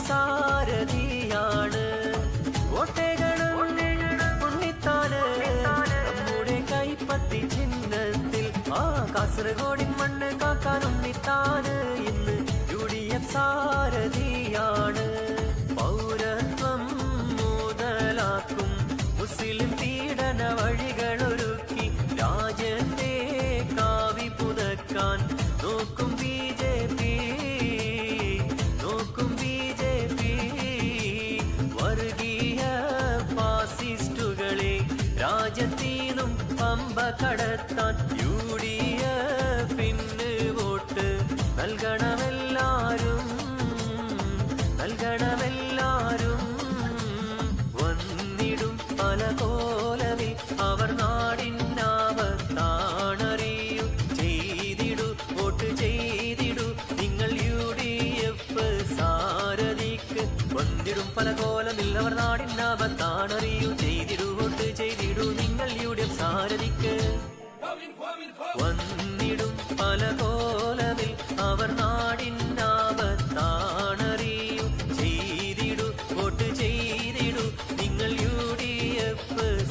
സാരഥിയാണ്. ഉണ്ണിത്താന് നമ്മുടെ കൈപ്പത്തി ചിഹ്നത്തിൽ കാസർഗോഡിൻ മണ്ണ് കാക്കാൻ ഉണ്ണിത്താന് ഇന്ന് UDF സാരഥിയാണ്. പൗരത്വം മുതലാക്കും മുസ്ലിം പീഡന വഴികളൊരുക്കി രാജ്യത്തെ കാവി പുതക്കാൻ നോക്കും BJP. വർഗീയ ഫാസിസ്റ്റുകളെ രാജ്യത്തിനും പമ്പ കടത്താൻ UDFിന് വോട്ട് നൽകണമെല്ലാരും. വന്നിടും പല കോലവിൽ അവർ നാടിനാവത്താണറിയൂ. ചെയ്തിടൂ, വോട്ട് ചെയ്തിടൂ നിങ്ങൾ UDF സാരഥിക്ക്. വന്നിടും പല കോലമിൽ അവർ നാടിനാവത്താണറിയൂ. ചെയ്തിടൂ, വോട്ട് ചെയ്തിടൂ നിങ്ങൾ UDF സാരഥിക്ക്. വന്നിടും പല കോലമിൽ അവർ നാടിനാവത്താണറിയൂ. ചെയ്തിടൂ, വോട്ട് ചെയ്തിടൂ നിങ്ങൾ UDF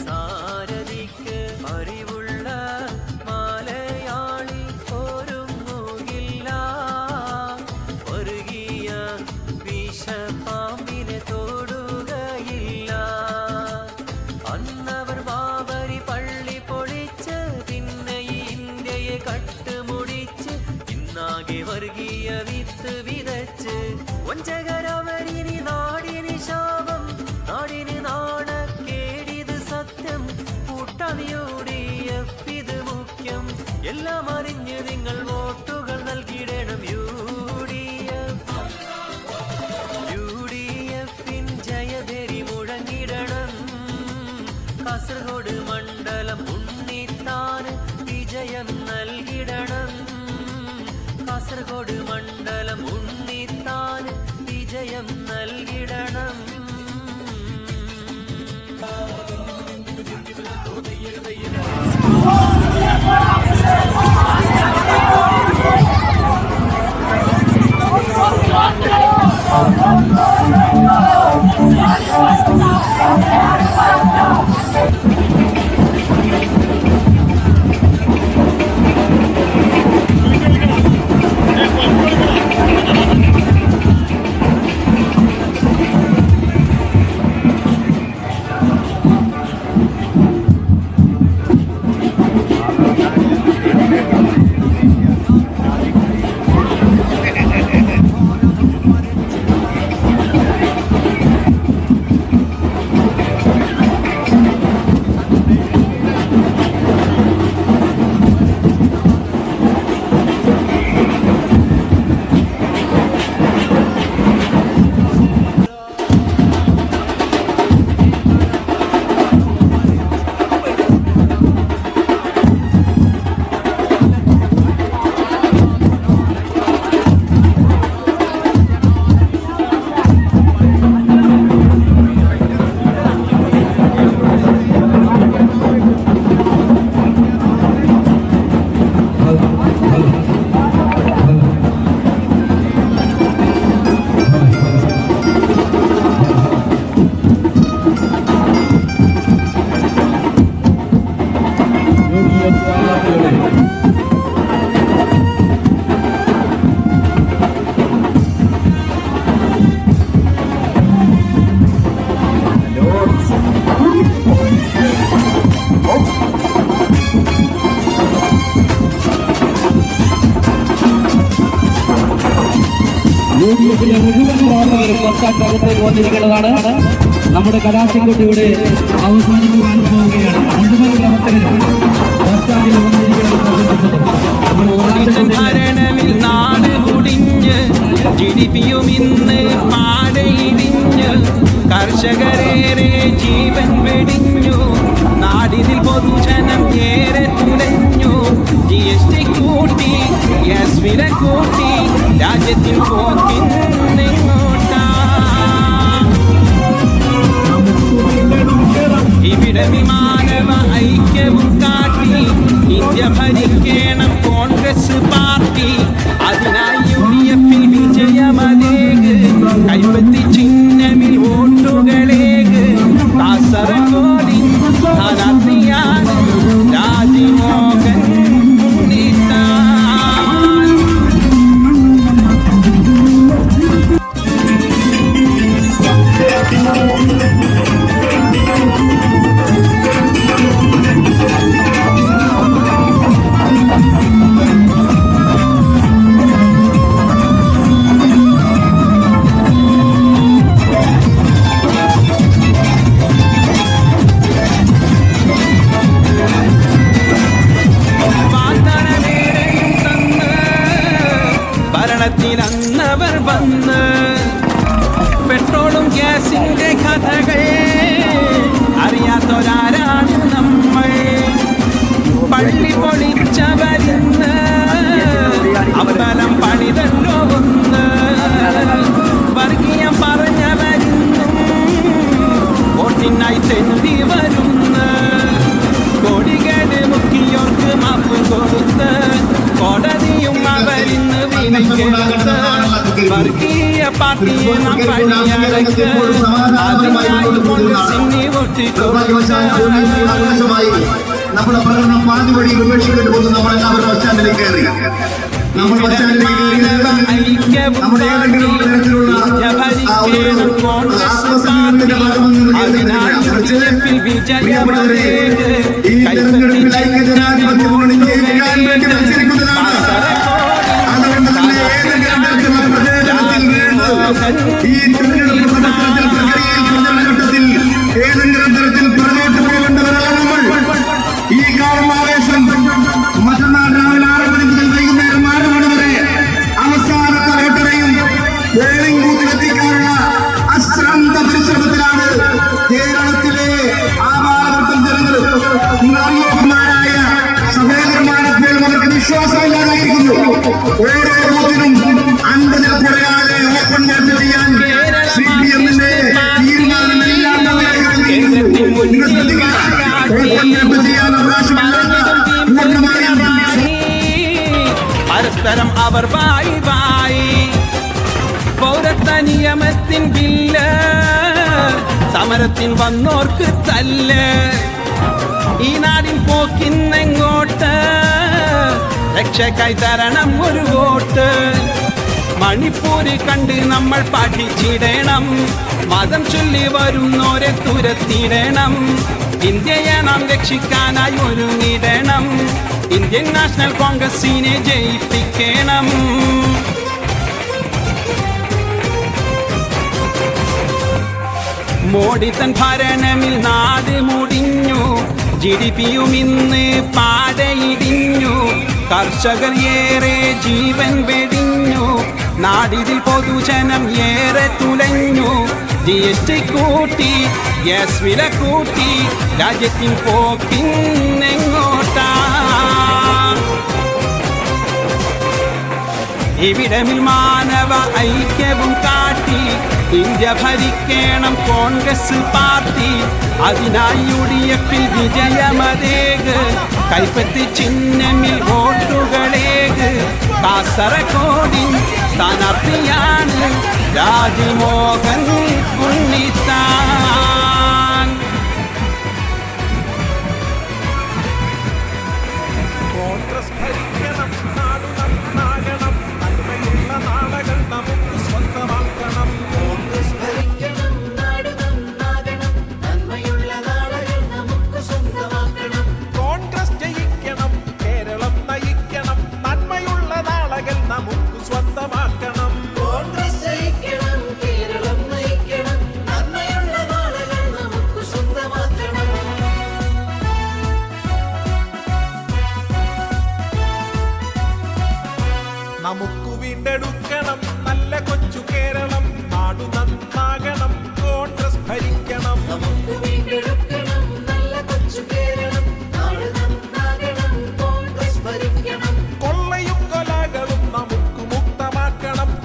സാരഥിക്ക്. അറിവുള്ള മലയാളി ഒരുങ്ങുകില്ല വർഗീയ വിഷപ്പാമ്പിനെ തൊടുകയില്ല. അന്നവർ ബാബരി പള്ളി പൊളിച്ച് പിന്നെ ഇന്ത്യയെ കട്ടുമുടിച്ച് ഇന്നാകെ വർഗീയ വിത്ത് വിതച്ച് വഞ്ചകരവരിനി നാടിന് ശാപം, നാടിന് നാണക്കേടിത് സത്യം. കൂട്ടാൻ UDF ഇത് മുഖ്യം. എല്ലാം അറിഞ്ഞ് നിങ്ങൾ വോട്ടുകൾ നൽകിയിടണം UDFിൻ ജയഭേരി മുഴങ്ങിടണം. കാസർഗോഡ് മണ്ഡലം ഉണ്ണിത്താന് വിജയം നൽകിടണം. കാസർഗോഡ് മണ്ഡലം ഉണ്ണിത്താന് വിജയം നൽകിടണം. UDFിലെ മുഴുവൻ പ്രവർത്തകരും ബസ്റ്റാൻഡിനകത്തേക്ക് വന്നിരിക്കുന്നതാണ്. നമ്മുടെ കലാശക്കൊട്ടിയുടെ അവസാനിക്കുവാൻ പോവുകയാണ്. മുഴുവൻ പ്രവർത്തകരും ബസ്റ്റാൻഡിൽ ഭരണമിൽ നാട് മുടിഞ്ഞ് GDPയും ഇന്ന് പാടയിടിഞ്ഞ് കർഷകരേറെ ജീവൻ വെടിഞ്ഞു. നാടിനിൽ പൊതുജനം ഏറെ തുലഞ്ഞു. GST കൂട്ടി, ഗ്യാസ് വില കൂട്ടി, രാജ്യത്തിൽ പോക്കിന്നെങ്ങോട്ടാ? ഇവിടെ വിമാനവ ഐക്യവും കാട്ടി ഇന്ത്യ ഭരിക്കണം കോൺഗ്രസ് പാർട്ടി. അതിനായി UDFിൽ വിജയമതേക് കൈപ്പത്തി പാർട്ടിയെ നാം പണിയടക്ക് അതിനായി കോൺഗ്രസിനെ നമ്മുടെ പ്രകടനം പാതി വഴി ഉപേക്ഷിക്കേണ്ടി പോകുന്നു. നമ്മളെല്ലാവരും ബസ് സ്റ്റാൻഡിലേക്ക് കയറി നമ്മൾ ബസ് സ്റ്റാൻഡിലേക്ക് നമ്മുടെ ഏതെങ്കിലും തരത്തിലുള്ള ആത്മസമീപത്തിന്റെ ഭാഗമെന്ന് ഈ തെരഞ്ഞെടുപ്പിൽ ഐക്യജനാധിപത്യ മുന്നണി ജയിക്കാൻ വേണ്ടി മത്സരിക്കുന്നതാണ്. അതുകൊണ്ട് തന്നെ ഏതെങ്കിലും തരത്തിലുള്ള പ്രചരണത്തിൽ വീണ് ഈ തെരഞ്ഞെടുപ്പ് പ്രവർത്തനത്തിൽ പ്രക്രിയയിൽ ഘട്ടത്തിൽ ഏതെങ്കിലും തരത്തിൽ പുറകോട്ട് പോകേണ്ടവരല്ല നമ്മൾ. ഈ കാണുന്ന ആവേശം മറ്റന്നാൾ രാവിലെ 6 മണി മുതൽ വൈകുന്നേരം 6 മണി വരെ അവസാനത്തെ വോട്ടറയും പോളിംഗ് ബൂത്തിലെത്തിക്കാനുള്ള അശ്രാന്ത പരിശ്രമത്തിലാണ് കേരളത്തിലെ ആവാലവട്ടം ജനങ്ങൾ. നിങ്ങളറിയായ സഹോദരന്മാരെപ്പോഴും അവർക്ക് വിശ്വാസമില്ലാതായിരിക്കുന്നു. ഓരോ ബൂത്തിനും 50-ൽ കുറയാതെ ഓപ്പൺ വോട്ട് ചെയ്യാൻ CPM-ന്റെ തീരുമാനമെല്ലാം നിങ്ങൾ ശ്രദ്ധിക്കുക. ഓപ്പൺ വോട്ട് ചെയ്യാൻ അവകാശമില്ലാത്ത പൂർണ്ണമായും പരസ്പരം അവർ ബായി ബായി പൗരത്വ നിയമത്തിൻ ബില്ല് സമരത്തിൽ വന്നോർക്ക് തല്ല് ഈ നാടിൻ പോക്കിന്നെങ്ങോട്ട് രക്ഷക്കായി തരണം ഒരു വോട്ട് മണിപ്പൂര് കണ്ട് നമ്മൾ പഠിച്ചിടണം മതം ചൊല്ലി വരുന്നോരെ തുരത്തിടണം ഇന്ത്യയെ നാം രക്ഷിക്കാനായി ഒരുങ്ങിടണം ഇന്ത്യൻ നാഷണൽ കോൺഗ്രസിനെ ജയിപ്പിക്കണം മോഡി തൻ ഭരണമിൽ നാട് മുടിഞ്ഞു GDP-യും ഇന്ന് പാടയിടിഞ്ഞു കർഷകർ ഏറെ ജീവൻ വെടിഞ്ഞു നാടിതിൽ പൊതുജനം ഏറെ തുലഞ്ഞു GST കൂട്ടി ഗ്യാസ് വില കൂട്ടി രാജ്യത്തിൻ പോക്കിന്നെങ്ങോട്ടാ ഇവിടമിൽ മാനവ ഐക്യവും കാട്ടി ഇന്ത്യ ഭരിക്കണം കോൺഗ്രസ് പാർട്ടി അതിനായി UDF-ൽ വിജയമതേക് കൈപ്പത്തി ചിഹ്നമിൽ വോട്ടുകളേക് കാസർഗോഡിൻ സ്ഥാനാർത്ഥിയാണ് രാജ്മോഹൻ ഉണ്ണിത്താൻ.